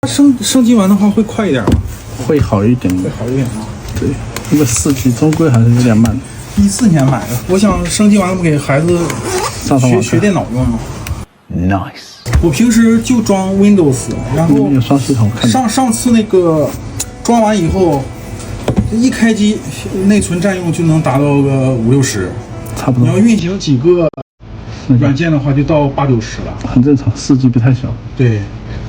升级完的话会快一点吗？会好一点，会好一点吗？对，因为4G 终归还是有点慢。14年买的，我想升级完了给孩子学电脑用啊。Nice。我平时就装 Windows， 然后有双系统。上次那个装完以后，一开机内存占用就能达到个50-60，差不多。你要运行几个软件的话，就到80-90了。很正常，4GB 太小。对，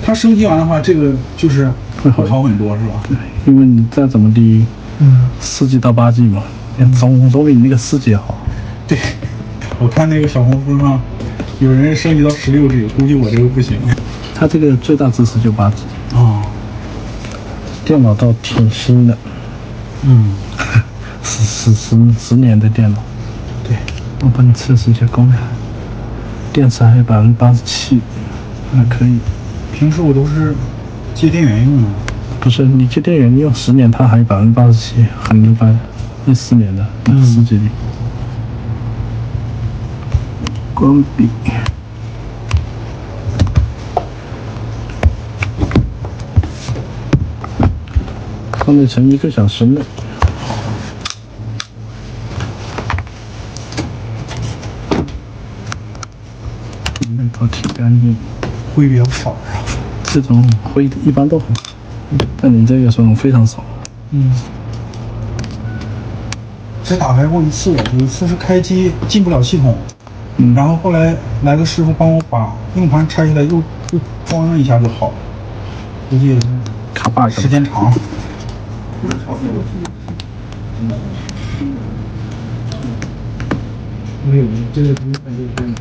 它升级完的话，这个就是会好很多，是吧？对，因为你再怎么低，4G 到8G 嘛，总比你那个4G 好。对，我看那个小红书上有人升级到16G，估计我这个不行。它这个最大支持就8G。哦，电脑倒挺新的。10年的电脑。对，我帮你测试一下功能。电池还有87%，还可以。平时我都是接电源用的。不是，你接电源用10年，它还有87%，很一般。14年的4G 里。关闭。放内存1个小时内。内包挺干净，灰比较少啊。这种灰一般都很少，但你这个时候非常少。只打开过一次，有一次是开机进不了系统，然后后来来个师傅帮我把硬盘拆下来又装上一下就好了，估计也是卡 bug 时间长。没有，这个东西就是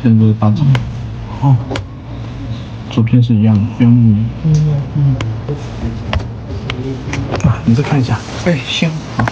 现在都是8张。哦，左边是一样的，不用你再看一下。哎，行。好。